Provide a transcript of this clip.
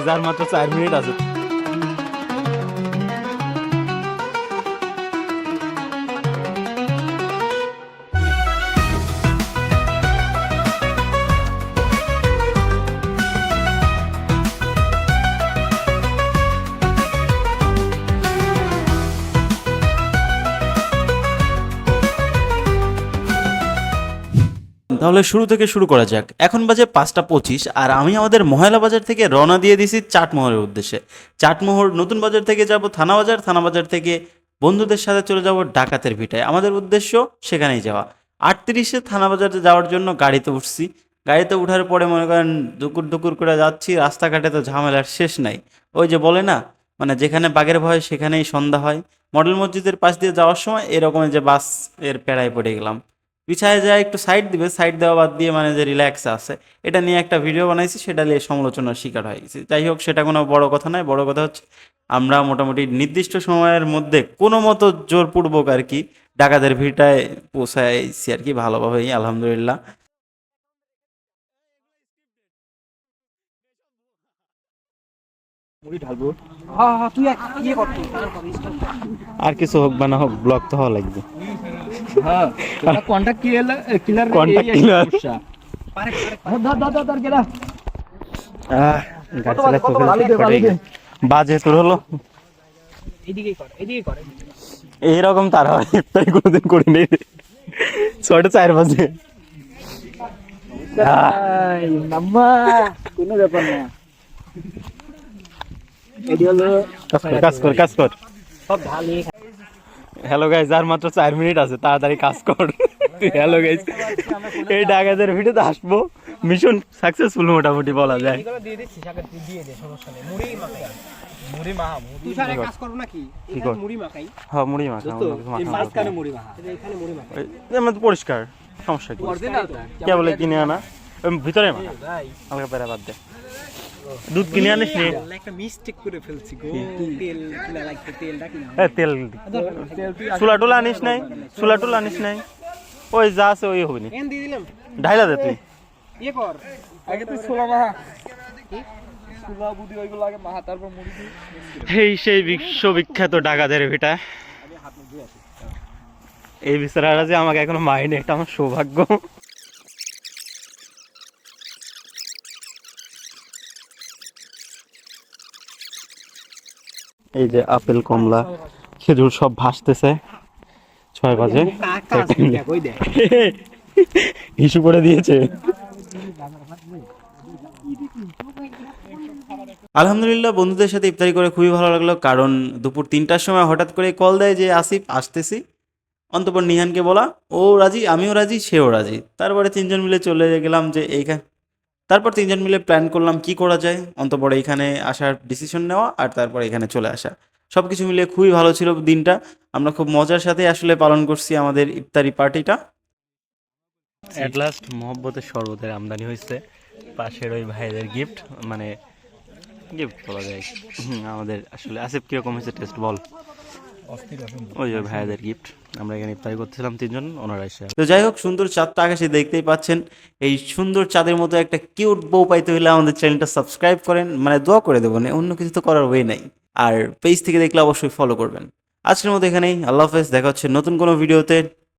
যার মাত্র 4 মিনিট আছে। তাহলে শুরু থেকে শুরু করা যাক। এখন বাজে 5টা 25 আর আমি আমাদের মহেলা বাজার থেকে রওনা দিয়ে দিছি চাটমোহরের উদ্দেশ্যে। চাটমোহর নতুন বাজার থেকে যাব থানা বাজার, থানা বাজার থেকে বন্ধুদের সাথে চলে যাব ডাকাতের ভিটায়। আমাদের উদ্দেশ্য সেখানেই যাওয়া। 38-এ থানা বাজারে যাওয়ার জন্য গাড়িতে উঠছি। গাড়িতে উঠার পরে মনে করেন দুকুর দুকুর করে যাচ্ছি, রাস্তাঘাটে তো ঝামেলার শেষ নাই। ওই যে বলে না, মানে যেখানে বাঘের ভয় সেখানেই সন্ধ্যা হয়। মডেল মসজিদের পাশ দিয়ে যাওয়ার সময় এরকমের যে বাস এর পেড়ায় পড়ে গেলাম। পিছায় যায় একটু সাইড দিবে, সাইড দেওয়া বাদ দিয়ে মানে যে রিল্যাক্স আছে, এটা নিয়ে একটা ভিডিও বানাইছি, সেটা নিয়ে সমালোচনার শিকার হয়ে গেছি। যাই হোক, সেটা কোনো বড় কথা নয়। বড় কথা হচ্ছে আমরা মোটামুটি নির্দিষ্ট সময়ের মধ্যে কোনো মতো জোরপূর্বক আর কি ডাকাতের ভিড়টায় পৌঁছাইছি আর কি, ভালোভাবেই আলহামদুলিল্লাহ। আর কিছু হোক বা না হোক, ব্লগ তো হওয়া লাগবে। বাজে তোর হলো এইরকম, তার হয় ইফতারি কোনোদিন করিনি। 6টা 4 বাজে। কোনো ব্যাপার না, কাজ কর। হ্যালো গাইস, আর মাত্র 4 মিনিট আছে, তাড়াতাড়ি কাজ কর। হ্যালো গাইস, এই ডাকাতের ভিডিওতে আসবো, মিশন সাকসেসফুল মোটামুটি বলা যায়। পরিষ্কার, সমস্যা কি? কে বলে কিনে আনা ভিতরে মাখা, হালকা পেরা বাদ দে। দুধ কিনে আনিস নি? তেল চুলা টুলা আনিস নাই? চুলা টুলা আনিস নাই? ওই যা আছে ওই হবি, ঢাইলা দে তুই। এই সেই বিশ্ববিখ্যাত ডাকাতের ভিটা। এই বিচারা যে আমাকে এখনো মাইনে, এটা আমার সৌভাগ্য। এই যে আপেল, কমলা, খেজুর সব ভাসতেছে। 6 বাজে, ইস্যু করে দিয়েছে। আলহামদুলিল্লাহ, বন্ধুদের সাথে ইফতারি করে খুবই ভালো লাগলো। কারণ দুপুর 3টার সময় হঠাৎ করে কল দেয় যে আসিফ আসতেছি। অন্তপর নিহানকে বলা, ও রাজি, আমিও রাজি, সেও রাজি। তারপরে 3জন মিলে চলে গেলাম যে এইখানে। তারপর 3জন মিলে প্ল্যান করলাম কি করা যায়। অন্তপর এইখানে আসার ডিসিশন নেওয়া আর তারপর এখানে চলে আসা, সব কিছু মিলিয়ে খুবই ভালো ছিল দিনটা। আমরা খুব মজার সাথে আসলে পালন করছি আমাদের ইফতারি পার্টিটা। এট লাস্ট মোহব্বতের শরবতের আমদানি হয়েছে। পাশের ওই ভাইদের গিফট, মানে গিফট বলা যায়। আমাদের আসলে আসিফ কিরকম হয়েছে টেস্ট বল? ওই যে ভাইয়াদের গিফট। আমরা এখানে ইফতারি করতেছিলাম 3জন, ওনারা এসে। তো যাই হোক, সুন্দর চাঁদটা আকাশে দেখতেই পাচ্ছেন। এই সুন্দর চাঁদের মতো একটা কিউট বউ পাইতে হলে আমাদের চ্যানেলটা সাবস্ক্রাইব করেন, মানে দোয়া করে দেবেন, অন্য কিছু তো করার ওয়ে নাই। আর পেজ থেকে দেখলে অবশ্যই ফলো করবেন। আজকের মতো এখানেই, আল্লাহ হাফেজ। দেখা হচ্ছে নতুন কোনো ভিডিওতে।